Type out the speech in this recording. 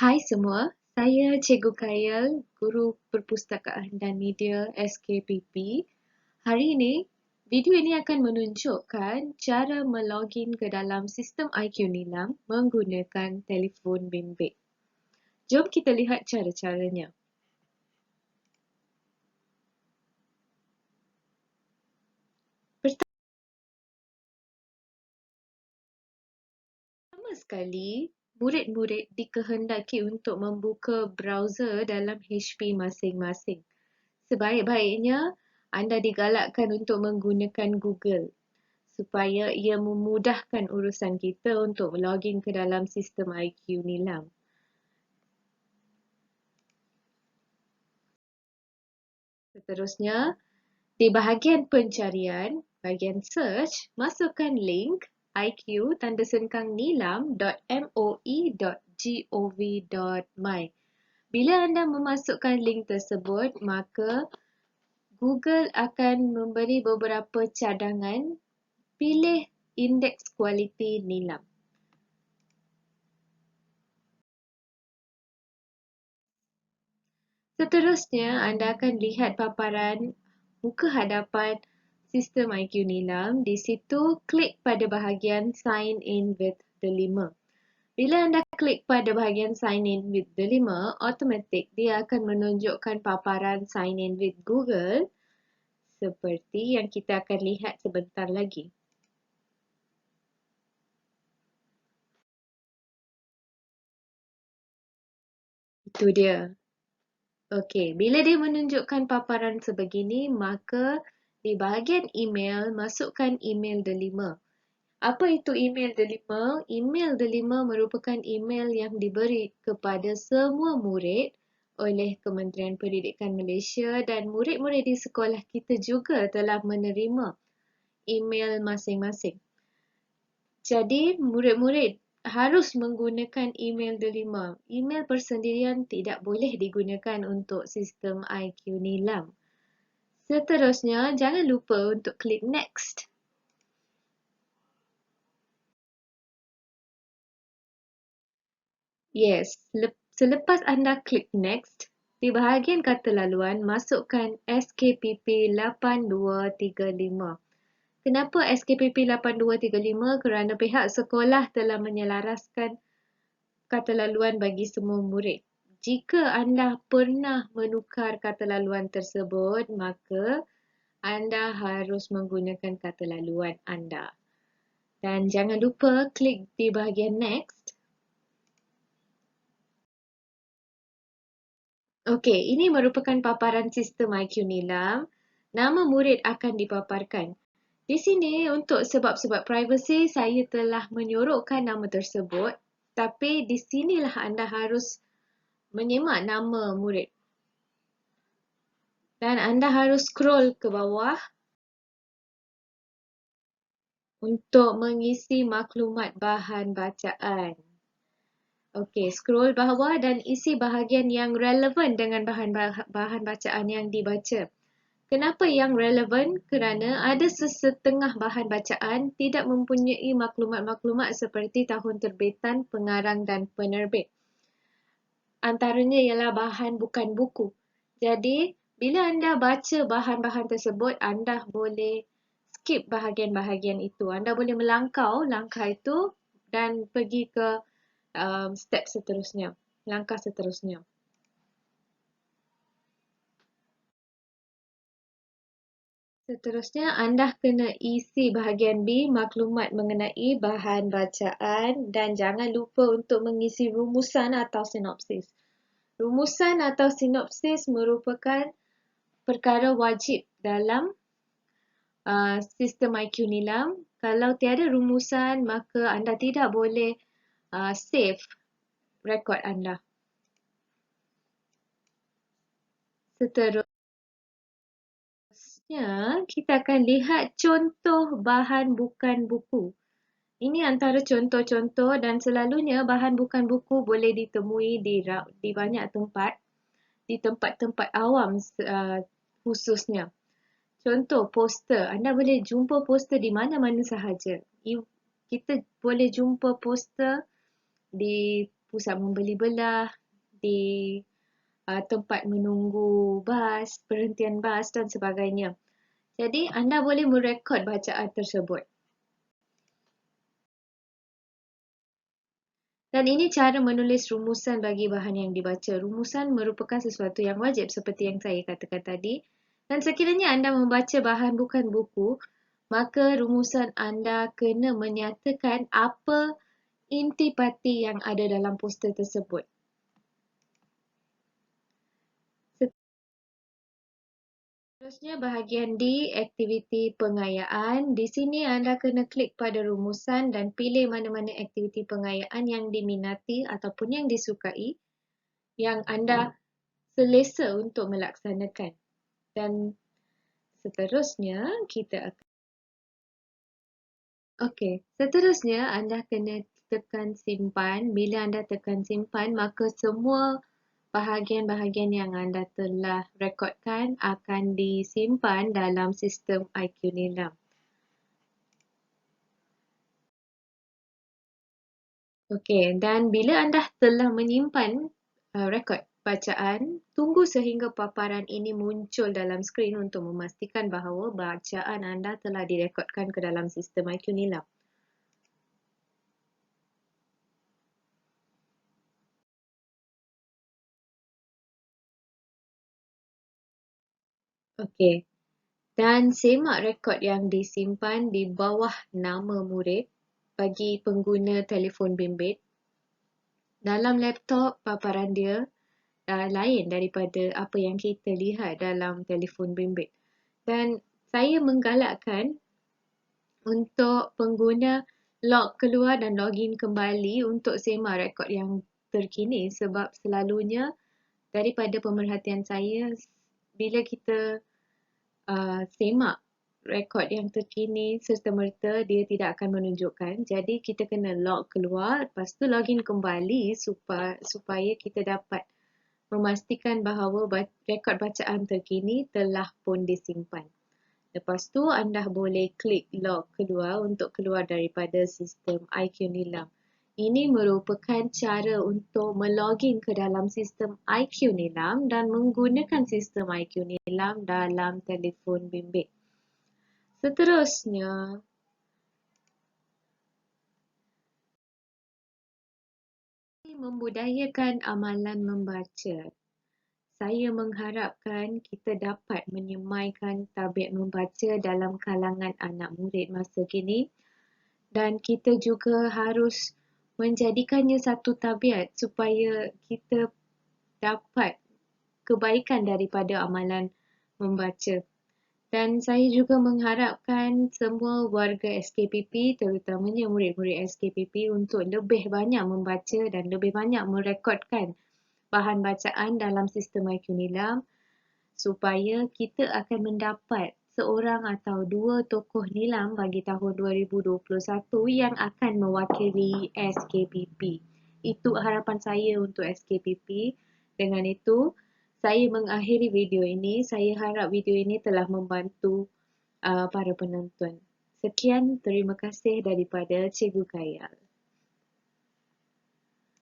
Hai semua, saya Cikgu Khaiyal, Guru Perpustakaan dan Media SKPP. Hari ini, video ini akan menunjukkan cara melogin ke dalam sistem IQ Nilam menggunakan telefon bimbit. Jom kita lihat cara-caranya. Pertama sekali, murid-murid dikehendaki untuk membuka browser dalam HP masing-masing. Sebaik-baiknya, anda digalakkan untuk menggunakan Google supaya ia memudahkan urusan kita untuk login ke dalam sistem IQ Nilam. Seterusnya, di bahagian pencarian, bahagian search, masukkan link iq-nilam.moi.gov.my. Bila anda memasukkan link tersebut, maka Google akan memberi beberapa cadangan. Pilih indeks kualiti Nilam. Seterusnya, anda akan lihat paparan muka hadapan sistem IQ Nilam. Di situ, klik pada bahagian Sign in with Delima. Bila anda klik pada bahagian Sign in with Delima, automatik dia akan menunjukkan paparan Sign in with Google seperti yang kita akan lihat sebentar lagi. Itu dia. Okey, bila dia menunjukkan paparan sebegini, maka di bahagian email, masukkan email Delima. Apa itu email Delima? Email Delima merupakan email yang diberi kepada semua murid oleh Kementerian Pendidikan Malaysia dan murid-murid di sekolah kita juga telah menerima email masing-masing. Jadi, murid-murid harus menggunakan email Delima. Email persendirian tidak boleh digunakan untuk sistem IQ Nilam. Seterusnya, jangan lupa untuk klik Next. Yes, selepas anda klik Next, di bahagian kata laluan, masukkan SKPP 8235. Kenapa SKPP 8235? Kerana pihak sekolah telah menyelaraskan kata laluan bagi semua murid. Jika anda pernah menukar kata laluan tersebut, maka anda harus menggunakan kata laluan anda. Dan jangan lupa klik di bahagian Next. Okey, ini merupakan paparan sistem IQ Nilam. Nama murid akan dipaparkan. Di sini untuk sebab-sebab privasi saya telah menyorokkan nama tersebut, tapi di sinilah anda harus menyemak nama murid. Dan anda harus scroll ke bawah untuk mengisi maklumat bahan bacaan. Okey, scroll bawah dan isi bahagian yang relevan dengan bahan bacaan yang dibaca. Kenapa yang relevan? Kerana ada sesetengah bahan bacaan tidak mempunyai maklumat-maklumat seperti tahun terbitan, pengarang dan penerbit. Antaranya ialah bahan bukan buku. Jadi, bila anda baca bahan-bahan tersebut, anda boleh skip bahagian-bahagian itu. Anda boleh melangkau langkah itu dan pergi ke step seterusnya, langkah seterusnya. Seterusnya, anda kena isi bahagian B, maklumat mengenai bahan bacaan dan jangan lupa untuk mengisi rumusan atau sinopsis. Rumusan atau sinopsis merupakan perkara wajib dalam sistem IQ Nilam. Kalau tiada rumusan, maka anda tidak boleh save rekod anda. Seterusnya, kita akan lihat contoh bahan bukan buku. Ini antara contoh-contoh dan selalunya bahan bukan buku boleh ditemui di banyak tempat, di tempat-tempat awam khususnya. Contoh poster, anda boleh jumpa poster di mana-mana sahaja. Kita boleh jumpa poster di pusat membeli belah, di tempat menunggu bas, perhentian bas dan sebagainya. Jadi anda boleh merekod bacaan tersebut. Dan ini cara menulis rumusan bagi bahan yang dibaca. Rumusan merupakan sesuatu yang wajib seperti yang saya katakan tadi. Dan sekiranya anda membaca bahan bukan buku, maka rumusan anda kena menyatakan apa intipati yang ada dalam poster tersebut. Seterusnya bahagian D, aktiviti pengayaan. Di sini anda kena klik pada rumusan dan pilih mana-mana aktiviti pengayaan yang diminati ataupun yang disukai yang anda selesa untuk melaksanakan. Dan seterusnya kita akan seterusnya anda kena tekan simpan. Bila anda tekan simpan, maka semua bahagian-bahagian yang anda telah rekodkan akan disimpan dalam sistem IQ Nilam. Dan bila anda telah menyimpan rekod bacaan, tunggu sehingga paparan ini muncul dalam skrin untuk memastikan bahawa bacaan anda telah direkodkan ke dalam sistem IQ Nilam. Dan semak rekod yang disimpan di bawah nama murid bagi pengguna telefon bimbit. Dalam laptop, paparan dia lain daripada apa yang kita lihat dalam telefon bimbit. Dan saya menggalakkan untuk pengguna log keluar dan login kembali untuk semak rekod yang terkini sebab selalunya daripada pemerhatian saya bila kita semak rekod yang terkini serta-merta dia tidak akan menunjukkan. Jadi kita kena log keluar, lepas tu login kembali supaya kita dapat memastikan bahawa rekod bacaan terkini telah pun disimpan. Lepas tu anda boleh klik log keluar untuk keluar daripada sistem IQ Nilam. Ini merupakan cara untuk melogin ke dalam sistem IQ Nilam dan menggunakan sistem IQ Nilam dalam telefon bimbit. Seterusnya, membudayakan amalan membaca. Saya mengharapkan kita dapat menyemaikan tabiat membaca dalam kalangan anak murid masa kini dan kita juga harus menjadikannya satu tabiat supaya kita dapat kebaikan daripada amalan membaca. Dan saya juga mengharapkan semua warga SKPP, terutamanya murid-murid SKPP untuk lebih banyak membaca dan lebih banyak merekodkan bahan bacaan dalam sistem IQ Nilam supaya kita akan mendapat seorang atau dua tokoh nilam bagi tahun 2021 yang akan mewakili SKPP. Itu harapan saya untuk SKPP. Dengan itu, saya mengakhiri video ini. Saya harap video ini telah membantu para penonton. Sekian, terima kasih daripada Cikgu Khaiyal.